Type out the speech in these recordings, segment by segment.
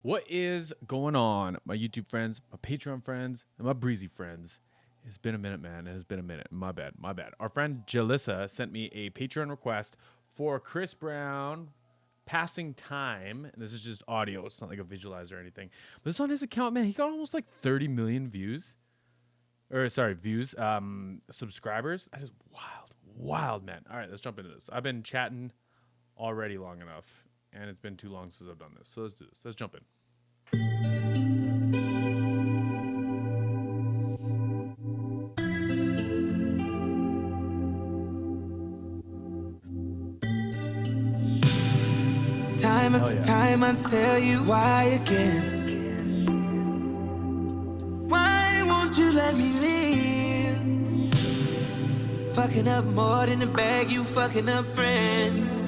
What is going on, my YouTube friends, my Patreon friends, and my breezy friends? It's been a minute, man. It has been a minute. My bad. Our friend Jalissa sent me a Patreon request for Chris Brown passing time. And this is just audio. It's not like a visualizer or anything. But it's on his account, man. He got almost like 30 million views. Views, subscribers. That is wild, man. All right, let's jump into this. I've been chatting already long enough, and it's been too long since I've done this. So let's do this. Let's jump in. Time after time I tell you why again. Why won't you let me live? Fucking up more than the bag, you fucking up friends.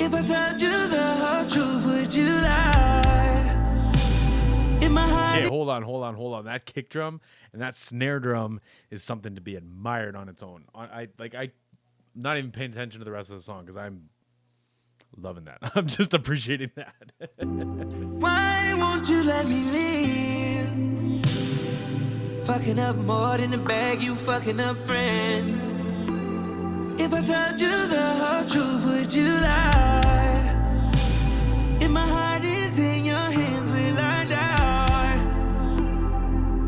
If I told you the whole truth, would you lie? In my heart. Hey, hold on. That kick drum and that snare drum is something to be admired on its own. I'm not even paying attention to the rest of the song because I'm loving that. I'm just appreciating that. Why won't you let me live? Fucking up more than the bag, you fucking up friends. If I told you the whole truth, would you lie? If my heart is in your hands, will I die?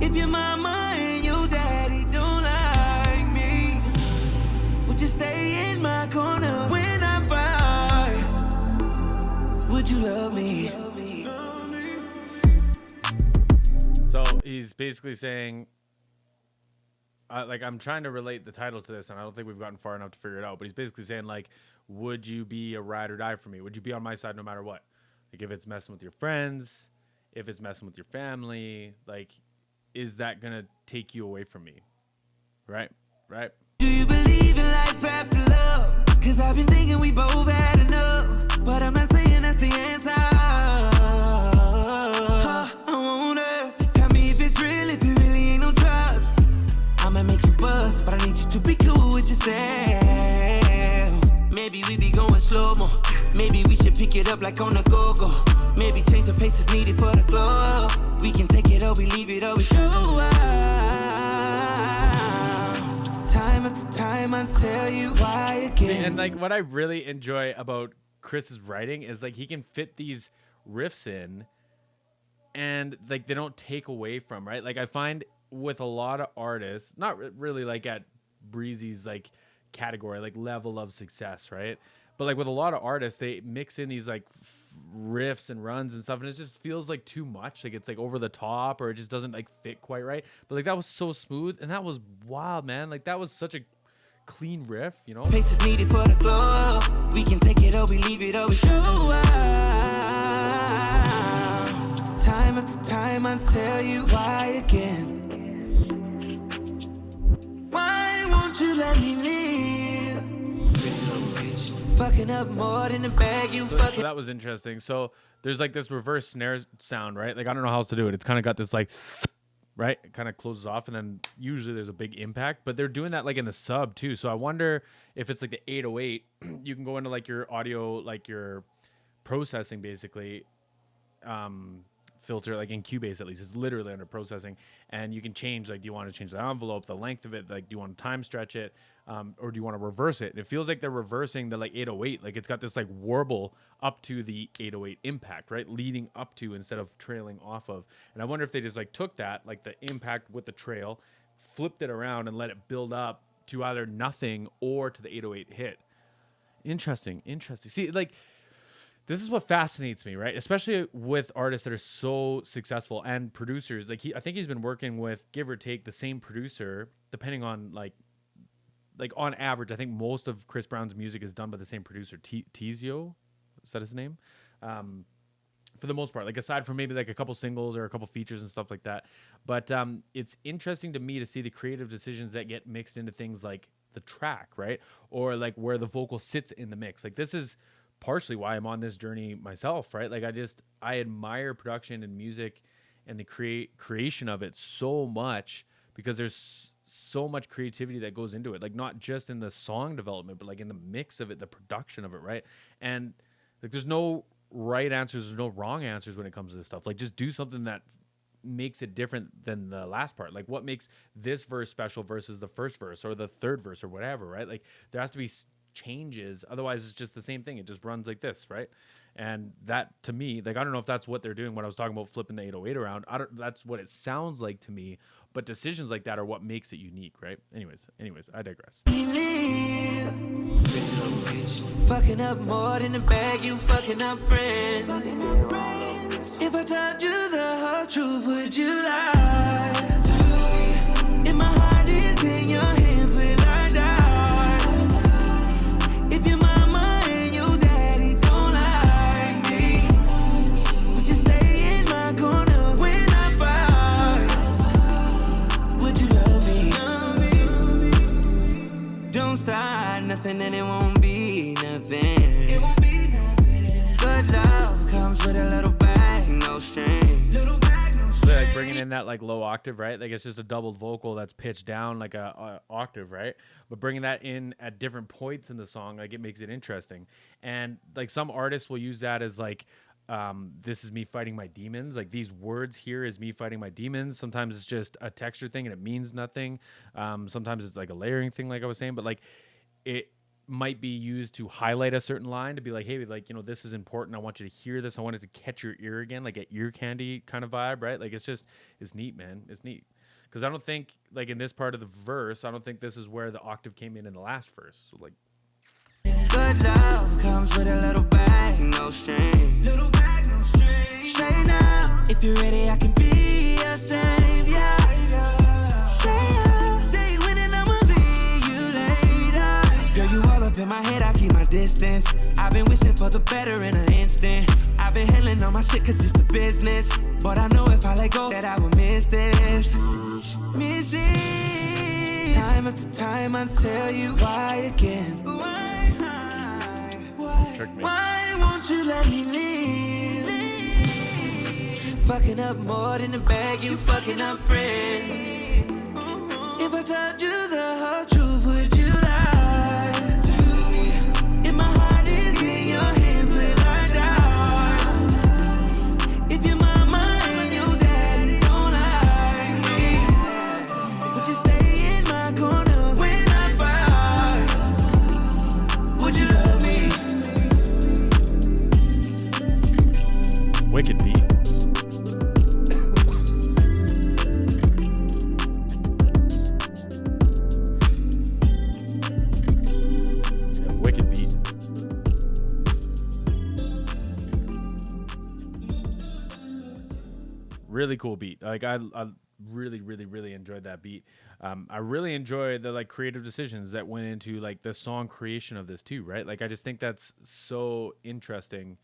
If your mama and your daddy don't like me, would you stay in my corner when I fight? Would you love me? So he's basically saying, I'm trying to relate the title to this, and I don't think we've gotten far enough to figure it out. But he's basically saying, like, would you be a ride or die for me? Would you be on my side no matter what? Like, if it's messing with your friends, if it's messing with your family, like, is that gonna take you away from me? Right? Do you believe in life after love? Cause I've been thinking we both had enough, but I'm not saying that's the answer. I wonder, just tell me if it's real, if it really ain't no trust. I'ma make you bust, but I need you to be cool with yourself. Maybe we be going slow-mo. Maybe we should pick it up like on a go-go. Maybe change the pace is needed for the glow. We can take it or we leave it or we show up. Time after time I tell you why again. And like what I really enjoy about Chris's writing is like he can fit these riffs in and like they don't take away from, right? Like I find with a lot of artists, not really like at Breezy's like category, like level of success, right? But like with a lot of artists, they mix in these like riffs and runs and stuff, and it just feels like too much. Like it's like over the top, or it just doesn't like fit quite right. But like that was so smooth, and that was wild, man. Like that was such a clean riff, you know? Pace is needed for the glow. We can take it or we leave it or we show up. Time after time I tell you why again. Why won't you let me live? Fucking up more than the bag, you fucking. So that was interesting. So there's like this reverse snare sound, right? Like I don't know how else to do it. It's kind of got this like, right? It kind of closes off, and then usually there's a big impact. But they're doing that like in the sub too. So I wonder if it's like the 808. You can go into like your audio, like your processing basically. Filter like in Cubase, at least it's literally under processing, and you can change, like, do you want to change the envelope, the length of it, like do you want to time stretch it, or do you want to reverse it? And it feels like they're reversing the like 808, like it's got this like warble up to the 808 impact, right, leading up to instead of trailing off of. And I wonder if they just like took that, like the impact with the trail, flipped it around and let it build up to either nothing or to the 808 hit. Interesting. See, like, this is what fascinates me, right? Especially with artists that are so successful and producers. Like I think he's been working with, give or take, the same producer, depending on like on average. I think most of Chris Brown's music is done by the same producer, Tizio. Is that his name? For the most part, like aside from maybe like a couple singles or a couple features and stuff like that. But it's interesting to me to see the creative decisions that get mixed into things like the track, right? Or like where the vocal sits in the mix. Like this is partially why I'm on this journey myself, right? Like I admire production and music and the creation of it so much because there's so much creativity that goes into it. Like not just in the song development, but like in the mix of it, the production of it, right? And like there's no right answers, there's no wrong answers when it comes to this stuff. Like, just do something that makes it different than the last part. Like, what makes this verse special versus the first verse or the third verse or whatever, right? Like, there has to be changes. Otherwise, it's just the same thing. It just runs like this, right? And that, to me, like, I don't know if that's what they're doing when I was talking about flipping the 808 around. That's what it sounds like to me. But decisions like that are what makes it unique, right? Anyways, I digress. Fucking up more than the bag, you fucking up friends. If I told you the whole truth, would you lie? If my heart is in your hands, will I die? If your mama and your daddy don't like me, would you stay in my corner when I fall? Would you love me? Don't start nothing and it won't be nothing. It won't be nothing. Good love comes with a little bag, no strings. Little bag, no strings. So like bringing in that like low octave, right? Like, it's just a doubled vocal that's pitched down like a octave, right? But bringing that in at different points in the song, like, it makes it interesting. And like, some artists will use that as like, this is me fighting my demons. Like, these words here is me fighting my demons. Sometimes it's just a texture thing and it means nothing. Sometimes it's like a layering thing, like I was saying, but like, it might be used to highlight a certain line, to be like, hey, like, you know, this is important. I want you to hear this. I want it to catch your ear again, like an ear candy kind of vibe, right? Like, it's neat, man. It's neat. Because I don't think, like, in this part of the verse, I don't think this is where the octave came in the last verse. So, like, good love comes with a little bag, no strings. Little bag, no strings. Say now, if you're ready, I can be your savior. Say when and I'ma see you later. Girl, you all up in my head, I keep my distance. I've been wishing for the better in an instant. I've been handling all my shit cause it's the business. But I know if I let go that I will miss this. Miss this. Time after time I tell you why again. Why won't you let me live? Fucking up more than the bag, you fucking up friends. If I told you the whole truth, would you lie? If my heart is in your hands, will I die? If your mama and your daddy don't like me, would you stay in my corner when I fall? Would you love me? wicked beat. Really cool beat. Like, I really enjoyed that beat. I really enjoy the like creative decisions that went into like the song creation of this too, right? Like, I just think that's so interesting.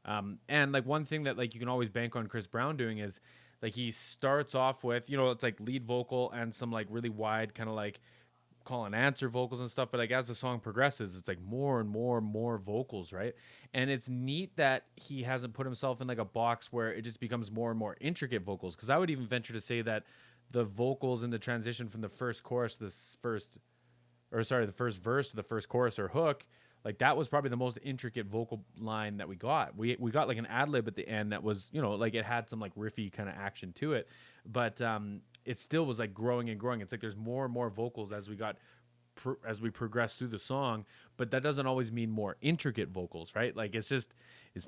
And like, one thing that like you can always bank on Chris Brown doing is like, he starts off with, you know, it's like lead vocal and some like really wide kind of like call and answer vocals and stuff, but like as the song progresses, it's like more and more vocals, right? And it's neat that he hasn't put himself in like a box where it just becomes more and more intricate vocals, because I would even venture to say that the vocals in the transition from the first chorus to the first verse to the first chorus or hook, like that was probably the most intricate vocal line that we got. We got like an ad lib at the end that was, you know, like it had some like riffy kind of action to it, but it still was like growing and growing. It's like there's more and more vocals as we progress through the song, but that doesn't always mean more intricate vocals, right? Like, it's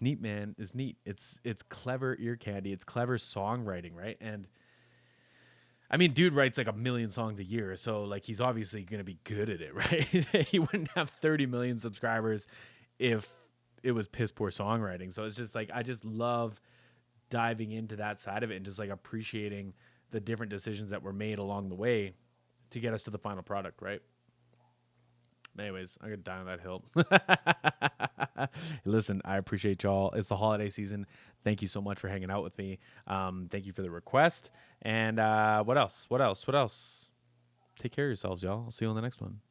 neat, man. It's neat. It's clever ear candy. It's clever songwriting, right? And I mean, dude writes like 1 million songs a year, so like he's obviously gonna be good at it, right? He wouldn't have 30 million subscribers if it was piss poor songwriting. So it's just like, I just love diving into that side of it and just like appreciating the different decisions that were made along the way to get us to the final product, right? Anyways, I'm gonna die on that hill. Listen, I appreciate y'all. It's the holiday season. Thank you so much for hanging out with me. Thank you for the request. And what else? Take care of yourselves, y'all. I'll see you on the next one.